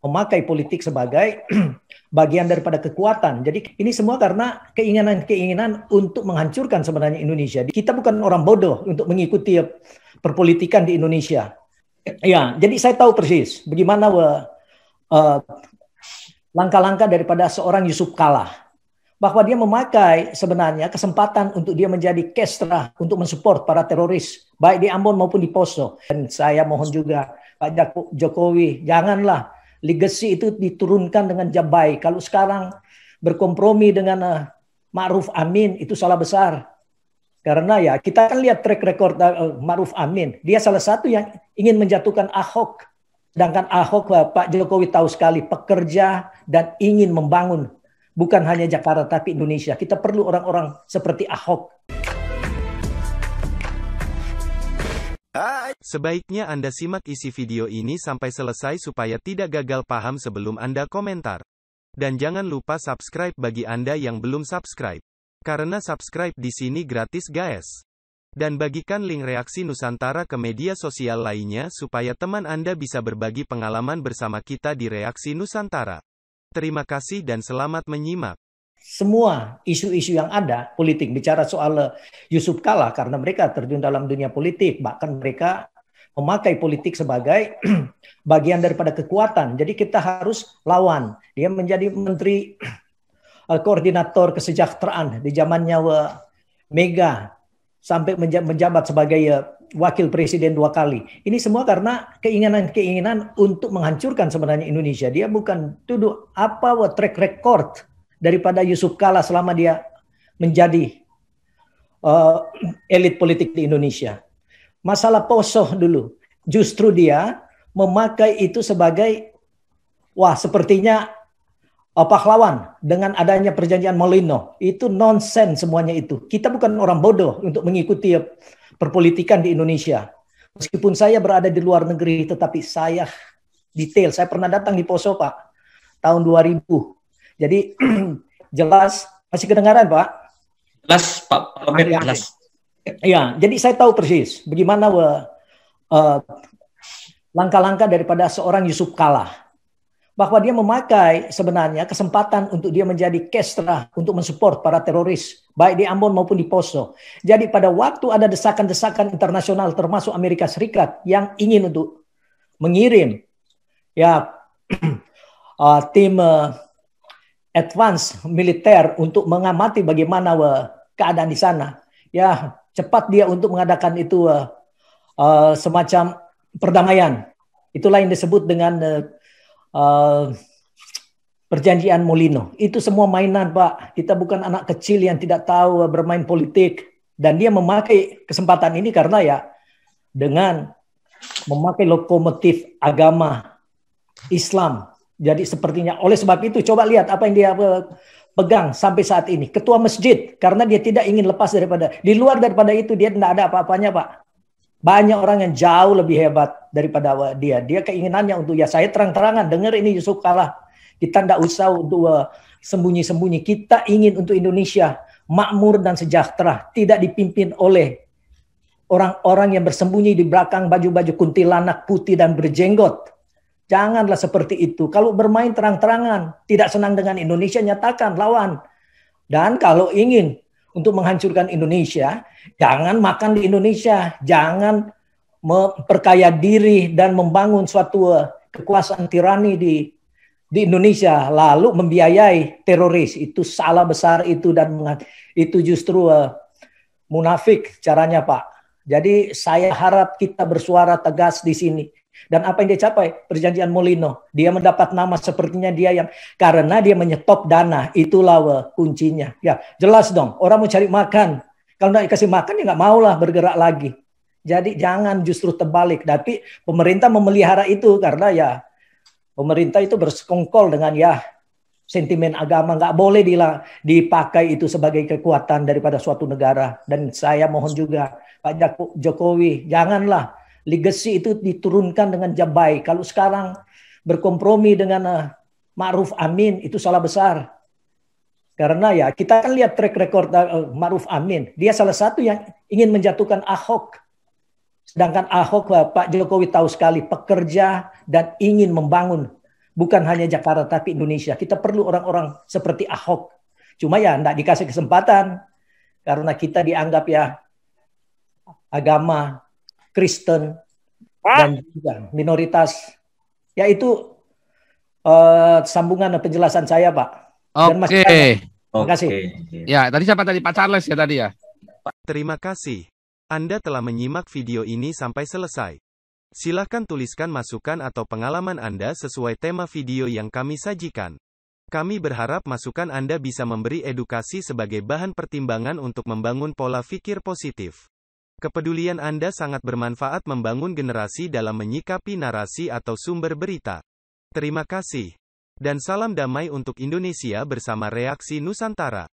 memakai politik sebagai bagian daripada kekuatan. Jadi ini semua karena keinginan-keinginan untuk menghancurkan sebenarnya Indonesia. Kita bukan orang bodoh untuk mengikuti perpolitikan di Indonesia. Ya, jadi saya tahu persis bagaimana langkah-langkah daripada seorang Yusuf Kala, bahwa dia memakai sebenarnya kesempatan untuk dia menjadi kestra untuk mensupport para teroris, baik di Ambon maupun di Poso. Dan saya mohon juga Pak Jokowi, janganlah legacy itu diturunkan dengan jabai. Kalau sekarang berkompromi dengan Ma'ruf Amin, itu salah besar. Karena ya kita kan lihat track record Ma'ruf Amin. Dia salah satu yang ingin menjatuhkan Ahok. Sedangkan Ahok, Pak Jokowi tahu sekali pekerja dan ingin membangun bukan hanya Jakarta tapi Indonesia. Kita perlu orang-orang seperti Ahok. Sebaiknya Anda simak isi video ini sampai selesai supaya tidak gagal paham sebelum Anda komentar. Dan jangan lupa subscribe bagi Anda yang belum subscribe. Karena subscribe di sini gratis guys. Dan bagikan link reaksi Nusantara ke media sosial lainnya supaya teman Anda bisa berbagi pengalaman bersama kita di Reaksi Nusantara. Terima kasih dan selamat menyimak. Semua isu-isu yang ada, politik, bicara soal Yusuf Kala, karena mereka terjun dalam dunia politik, bahkan mereka memakai politik sebagai bagian daripada kekuatan. Jadi kita harus lawan. Dia menjadi menteri koordinator kesejahteraan di zamannya Mega, sampai menjabat sebagai wakil presiden 2 kali. Ini semua karena keinginan-keinginan untuk menghancurkan sebenarnya Indonesia. Dia bukan tuduh track record daripada Yusuf Kala selama dia menjadi elit politik di Indonesia. Masalah Poso dulu, justru dia memakai itu sebagai sepertinya pahlawan dengan adanya perjanjian Molino. Itu nonsense semuanya itu. Kita bukan orang bodoh untuk mengikuti perpolitikan di Indonesia. Meskipun saya berada di luar negeri, tetapi saya detail. Saya pernah datang di Poso, Pak, tahun 2000. Jadi jelas, masih kedengaran, Pak? Jelas, Pak Robert, jelas. Ya, jadi saya tahu persis bagaimana langkah-langkah daripada seorang Yusuf Kala, bahwa dia memakai sebenarnya kesempatan untuk dia menjadi kestra untuk mensupport para teroris, baik di Ambon maupun di Poso. Jadi pada waktu ada desakan-desakan internasional termasuk Amerika Serikat yang ingin untuk mengirim tim advance militer untuk mengamati bagaimana keadaan di sana. Ya, cepat dia untuk mengadakan itu semacam perdamaian. Itulah yang disebut dengan perjanjian Molino. Itu semua mainan, Pak. Kita bukan anak kecil yang tidak tahu bermain politik. Dan dia memakai kesempatan ini karena ya dengan memakai lokomotif agama Islam. Jadi sepertinya oleh sebab itu coba lihat apa yang dia pegang sampai saat ini. Ketua masjid, karena dia tidak ingin lepas daripada, di luar daripada itu dia tidak ada apa-apanya, Pak. Banyak orang yang jauh lebih hebat daripada dia. Dia keinginannya untuk saya terang-terangan dengar ini Yusuf Kala. Kita tidak usah untuk sembunyi-sembunyi. Kita ingin untuk Indonesia makmur dan sejahtera, tidak dipimpin oleh orang-orang yang bersembunyi di belakang baju-baju kuntilanak putih dan berjenggot. Janganlah seperti itu. Kalau bermain terang-terangan, tidak senang dengan Indonesia, nyatakan, lawan. Dan kalau ingin untuk menghancurkan Indonesia, jangan makan di Indonesia, jangan memperkaya diri dan membangun suatu kekuasaan tirani di Indonesia, lalu membiayai teroris. Itu salah besar itu, dan itu justru munafik caranya, Pak. Jadi saya harap kita bersuara tegas di sini. Dan apa yang dia capai? Perjanjian Molino. Dia mendapat nama sepertinya dia yang, karena dia menyetop dana. Itulah kuncinya. Ya, jelas dong. Orang mau cari makan. Kalau nggak dikasih makan, ya nggak maulah bergerak lagi. Jadi jangan justru terbalik. Tapi pemerintah memelihara itu karena ya pemerintah itu bersekongkol dengan sentimen agama. Nggak boleh dipakai itu sebagai kekuatan daripada suatu negara. Dan saya mohon juga Pak Jokowi, janganlah legacy itu diturunkan dengan jabai. Kalau sekarang berkompromi dengan Ma'ruf Amin, itu salah besar. Karena ya kita kan lihat track record Ma'ruf Amin. Dia salah satu yang ingin menjatuhkan Ahok. Sedangkan Ahok, Pak Jokowi tahu sekali pekerja dan ingin membangun Bukan hanya Jakarta, tapi Indonesia. Kita perlu orang-orang seperti Ahok. Cuma ya tidak dikasih kesempatan. Karena kita dianggap ya agama Kristen dan juga minoritas. Ya itu sambungan penjelasan saya, Pak. Dan masih Oke. banyak. Terima kasih. Ya, tadi siapa tadi? Pak Charles ya tadi ya? Terima kasih. Anda telah menyimak video ini sampai selesai. Silahkan tuliskan masukan atau pengalaman Anda sesuai tema video yang kami sajikan. Kami berharap masukan Anda bisa memberi edukasi sebagai bahan pertimbangan untuk membangun pola pikir positif. Kepedulian Anda sangat bermanfaat membangun generasi dalam menyikapi narasi atau sumber berita. Terima kasih. Dan salam damai untuk Indonesia bersama Reaksi Nusantara.